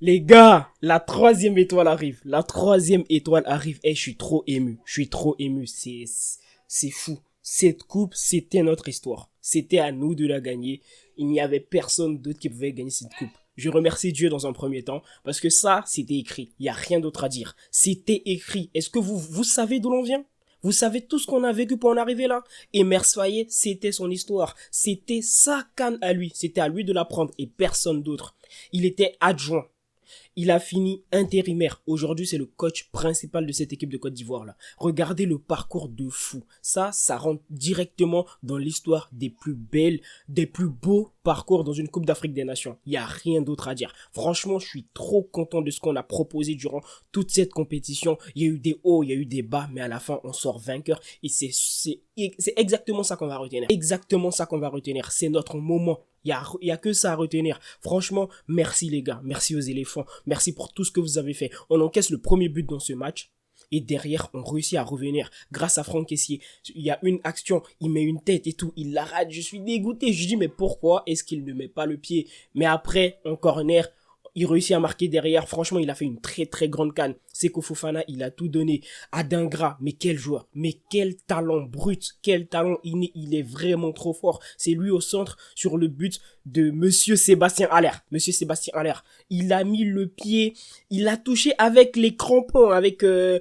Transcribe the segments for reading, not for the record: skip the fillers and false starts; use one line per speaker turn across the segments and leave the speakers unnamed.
Les gars, la troisième étoile arrive. La troisième étoile arrive. Et je suis trop ému. Je suis trop ému. C'est fou. Cette coupe, c'était notre histoire. C'était à nous de la gagner. Il n'y avait personne d'autre qui pouvait gagner cette coupe. Je remercie Dieu dans un premier temps parce que ça, c'était écrit. Il n'y a rien d'autre à dire. C'était écrit. Est-ce que vous savez d'où l'on vient? Vous savez tout ce qu'on a vécu pour en arriver là. Et Mersfaye, c'était son histoire. C'était sa canne à lui. C'était à lui de la prendre et personne d'autre. Il était adjoint. Il a fini intérimaire. Aujourd'hui, c'est le coach principal de cette équipe de Côte d'Ivoire là. Regardez le parcours de fou. Ça rentre directement dans l'histoire des plus belles, des plus beaux parcours dans une Coupe d'Afrique des Nations. Il n'y a rien d'autre à dire. Franchement, je suis trop content de ce qu'on a proposé durant toute cette compétition. Il y a eu des hauts, il y a eu des bas, mais à la fin, on sort vainqueur. Et c'est exactement ça qu'on va retenir. Exactement ça qu'on va retenir. C'est notre moment. Il y a que ça à retenir. Franchement, merci les gars. Merci aux éléphants. Merci pour tout ce que vous avez fait. On encaisse le premier but dans ce match. Et derrière, on réussit à revenir grâce à Franck Kessié. Il y a une action, il met une tête et tout, il la rate. Je suis dégoûté. Je dis, mais pourquoi est-ce qu'il ne met pas le pied? Mais après, en corner, il réussit à marquer derrière. Franchement, il a fait une très très grande canne. Seko Fofana, il a tout donné. Adingra, mais quel joueur. Mais quel talent brut. Quel talent inné. Il est vraiment trop fort. C'est lui au centre sur le but de Monsieur Sébastien Haller. Monsieur Sébastien Haller. Il a mis le pied. Il a touché avec les crampons. Avec le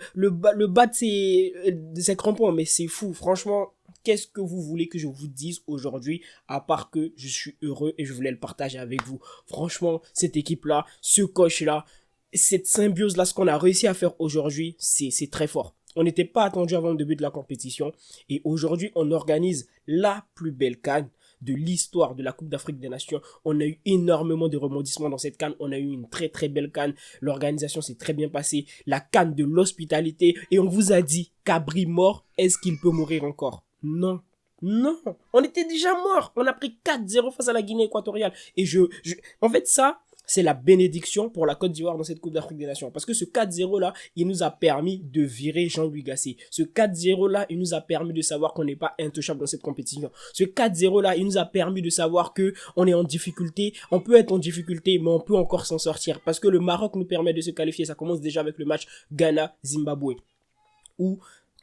bas de ses crampons. Mais c'est fou. Franchement, qu'est-ce que vous voulez que je vous dise aujourd'hui, à part que je suis heureux et je voulais le partager avec vous. Franchement, cette équipe-là, ce coach-là, cette symbiose-là, ce qu'on a réussi à faire aujourd'hui, c'est très fort. On n'était pas attendu avant le début de la compétition et aujourd'hui, on organise la plus belle CAN de l'histoire de la Coupe d'Afrique des Nations. On a eu énormément de rebondissements dans cette CAN. On a eu une très très belle CAN. L'organisation s'est très bien passée. La CAN de l'hospitalité. Et on vous a dit, Cabri mort, est-ce qu'il peut mourir encore? Non. Non. On était déjà mort. On a pris 4-0 face à la Guinée équatoriale. Et en fait, ça, c'est la bénédiction pour la Côte d'Ivoire dans cette Coupe d'Afrique des Nations. Parce que ce 4-0 là, il nous a permis de virer Jean-Louis Gasset. Ce 4-0 là, il nous a permis de savoir qu'on n'est pas intouchable dans cette compétition. Ce 4-0 là, il nous a permis de savoir que on est en difficulté. On peut être en difficulté, mais on peut encore s'en sortir. Parce que le Maroc nous permet de se qualifier. Ça commence déjà avec le match Ghana-Zimbabwe. Où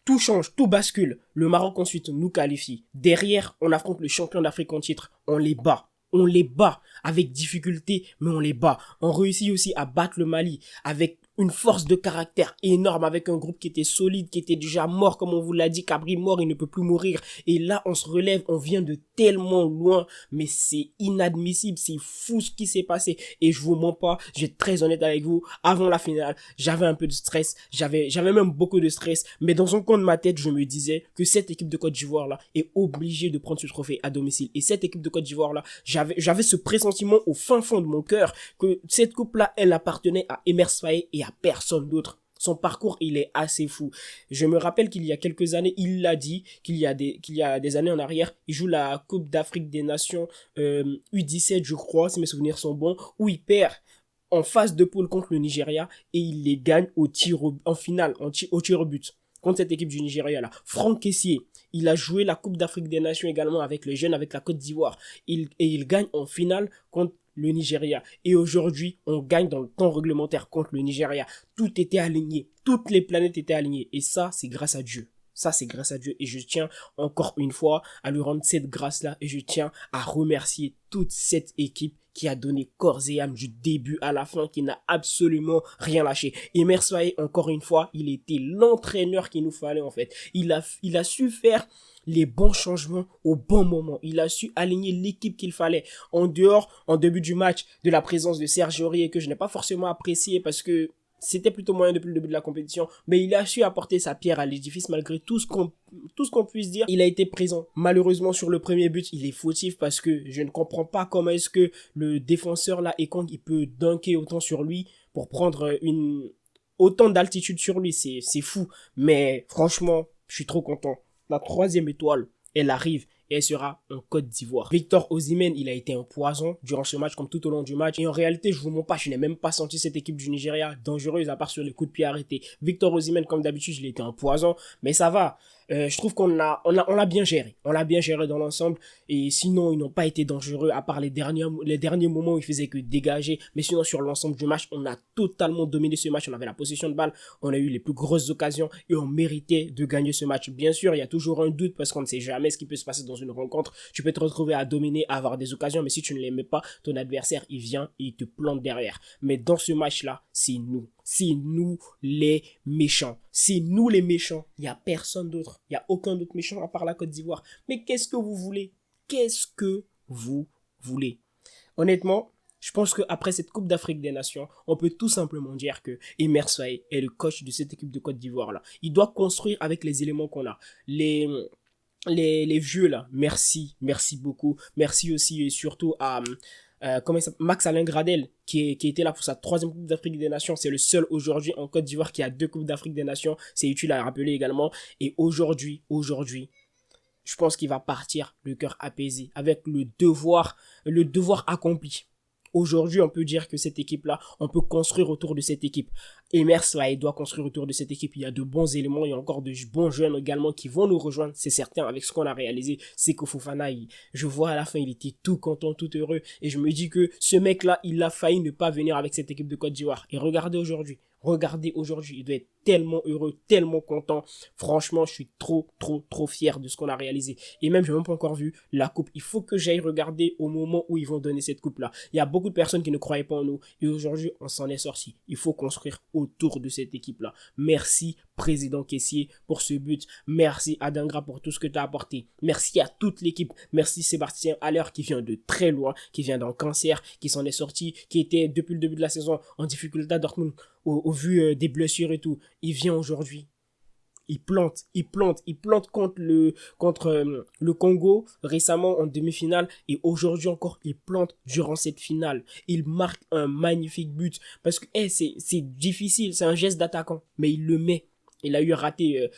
tout change, tout bascule. Le Maroc ensuite nous qualifie. Derrière, on affronte le champion d'Afrique en titre. On les bat. On les bat avec difficulté, mais on les bat. On réussit aussi à battre le Mali avec une force de caractère énorme, avec un groupe qui était solide, qui était déjà mort, comme on vous l'a dit. Cabri mort, il ne peut plus mourir. Et là, on se relève, on vient de tellement loin, mais c'est inadmissible, c'est fou ce qui s'est passé. Et je vous mens pas, je vais être très honnête avec vous, avant la finale, j'avais un peu de stress, j'avais même beaucoup de stress, mais dans un coin de ma tête, je me disais que cette équipe de Côte d'Ivoire là est obligée de prendre ce trophée à domicile. Et cette équipe de Côte d'Ivoire là, j'avais ce pressentiment au fin fond de mon cœur que cette coupe là, elle appartenait à Emers Faé et à personne d'autre. Son parcours, il est assez fou. Je me rappelle qu'il y a quelques années, il l'a dit, qu'il y a des années en arrière, il joue la Coupe d'Afrique des Nations U17, je crois, si mes souvenirs sont bons, où il perd en phase de poule contre le Nigeria et il les gagne en finale, au tir au but contre cette équipe du Nigeria là. Franck Kessié, il a joué la Coupe d'Afrique des Nations également avec les jeunes, avec la Côte d'Ivoire. Et il gagne en finale contre le Nigeria. Et aujourd'hui, on gagne dans le temps réglementaire contre le Nigeria. Tout était aligné. Toutes les planètes étaient alignées. Et ça, c'est grâce à Dieu. Ça, c'est grâce à Dieu. Et je tiens encore une fois à lui rendre cette grâce-là. Et je tiens à remercier toute cette équipe qui a donné corps et âme du début à la fin, qui n'a absolument rien lâché. Et Mersfaye, encore une fois, il était l'entraîneur qu'il nous fallait en fait. Il a su faire les bons changements au bon moment. Il a su aligner l'équipe qu'il fallait. En dehors, en début du match, de la présence de Serge Aurier, que je n'ai pas forcément apprécié parce que c'était plutôt moyen depuis le début de la compétition, mais il a su apporter sa pierre à l'édifice malgré tout ce qu'on puisse dire. Il a été présent. Malheureusement, sur le premier but, il est fautif parce que je ne comprends pas comment est-ce que le défenseur là, Ekong, il peut dunker autant sur lui pour prendre autant d'altitude sur lui. C'est fou. Mais franchement, je suis trop content. La troisième étoile, elle arrive. Et elle sera en Côte d'Ivoire. Victor Osimhen, il a été un poison durant ce match comme tout au long du match. Et en réalité, je vous mens pas, je n'ai même pas senti cette équipe du Nigeria dangereuse à part sur les coups de pied arrêtés. Victor Osimhen, comme d'habitude, il a été un poison. Mais ça va. Je trouve on l'a bien géré. On l'a bien géré dans l'ensemble. Et sinon, ils n'ont pas été dangereux, à part les derniers moments où ils faisaient que dégager. Mais sinon, sur l'ensemble du match, on a totalement dominé ce match. On avait la possession de balle, on a eu les plus grosses occasions et on méritait de gagner ce match. Bien sûr, il y a toujours un doute parce qu'on ne sait jamais ce qui peut se passer dans une rencontre. Tu peux te retrouver à dominer, à avoir des occasions, mais si tu ne les mets pas, ton adversaire, il vient et il te plante derrière. Mais dans ce match-là, c'est nous. C'est nous les méchants. C'est nous les méchants. Il n'y a personne d'autre. Il n'y a aucun autre méchant à part la Côte d'Ivoire. Mais qu'est-ce que vous voulez? Qu'est-ce que vous voulez? Honnêtement, je pense qu'après cette Coupe d'Afrique des Nations, on peut tout simplement dire que Emer Faé est le coach de cette équipe de Côte d'Ivoire là. Il doit construire avec les éléments qu'on a. Les vieux là, merci beaucoup. Merci aussi et surtout à Max Alain Gradel qui était là pour sa 3e Coupe d'Afrique des Nations. C'est le seul aujourd'hui en Côte d'Ivoire qui a 2 Coupes d'Afrique des Nations. C'est utile à rappeler également. Et aujourd'hui, je pense qu'il va partir le cœur apaisé avec le devoir accompli. Aujourd'hui, on peut dire que cette équipe-là, on peut construire autour de cette équipe. Emer Faé doit construire autour de cette équipe. Il y a de bons éléments, il y a encore de bons jeunes également qui vont nous rejoindre, c'est certain, avec ce qu'on a réalisé. Seko Fofana, je vois à la fin, il était tout content, tout heureux. Et je me dis que ce mec-là, il a failli ne pas venir avec cette équipe de Côte d'Ivoire. Et regardez aujourd'hui, il doit être tellement heureux, tellement content. Franchement, je suis trop fier de ce qu'on a réalisé. Et même, je n'ai même pas encore vu la coupe. Il faut que j'aille regarder au moment où ils vont donner cette coupe-là. Il y a beaucoup de personnes qui ne croyaient pas en nous. Et aujourd'hui, on s'en est sorti. Il faut construire autour de cette équipe-là. Merci, président Kessié, pour ce but. Merci, Adingra, pour tout ce que tu as apporté. Merci à toute l'équipe. Merci, Sébastien Haller, qui vient de très loin, qui vient d'un cancer, qui s'en est sorti, qui était depuis le début de la saison en difficulté à Dortmund, au vu des blessures et tout. Il vient aujourd'hui. Il plante contre le Congo récemment en demi-finale et aujourd'hui encore il plante durant cette finale. Il marque un magnifique but parce que c'est difficile, c'est un geste d'attaquant mais il le met. Il a eu raté,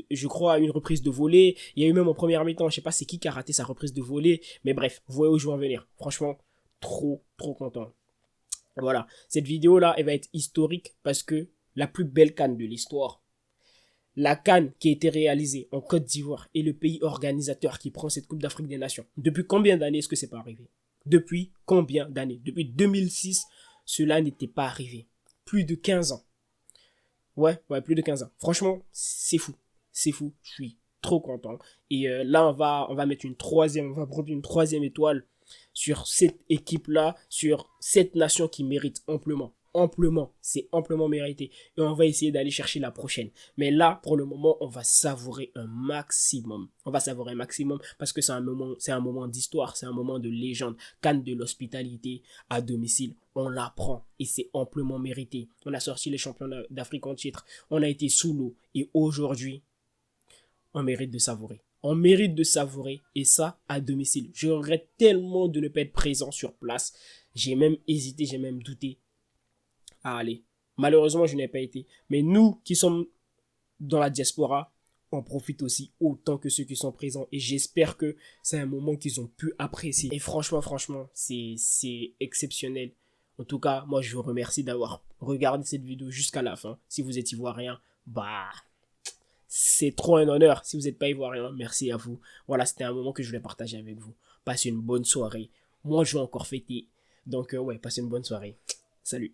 je crois, une reprise de volée. Il y a eu même en première mi-temps, je sais pas c'est qui a raté sa reprise de volée. Mais bref, vous voyez où je veux en venir. Franchement, trop content. Voilà, cette vidéo-là, elle va être historique parce que la plus belle CAN de l'histoire, la CAN qui a été réalisée en Côte d'Ivoire est le pays organisateur qui prend cette Coupe d'Afrique des Nations. Depuis combien d'années est-ce que c'est pas arrivé? Depuis combien d'années? Depuis 2006, cela n'était pas arrivé. Plus de 15 ans. Ouais, plus de 15 ans. Franchement, c'est fou. C'est fou. Je suis trop content. Et là, on va mettre on va prendre une 3e étoile sur cette équipe-là, sur cette nation qui mérite amplement. C'est amplement mérité. Et on va essayer d'aller chercher la prochaine. Mais là, pour le moment, on va savourer un maximum. Parce que c'est un moment d'histoire, c'est un moment de légende. Canne de l'hospitalité à domicile, on l'apprend et c'est amplement mérité. On a sorti les champions d'Afrique en titre. On a été sous l'eau et aujourd'hui, on mérite de savourer. On mérite de savourer et ça à domicile. Je regrette tellement de ne pas être présent sur place. J'ai même hésité, j'ai même douté à aller. Malheureusement, je n'ai pas été. Mais nous qui sommes dans la diaspora, on profite aussi autant que ceux qui sont présents. Et j'espère que c'est un moment qu'ils ont pu apprécier. Et franchement, c'est exceptionnel. En tout cas, moi, je vous remercie d'avoir regardé cette vidéo jusqu'à la fin. Si vous êtes ivoirien, c'est trop un honneur. Si vous n'êtes pas ivoirien, merci à vous. Voilà, c'était un moment que je voulais partager avec vous. Passez une bonne soirée. Moi, je vais encore fêter. Donc, passez une bonne soirée. Salut.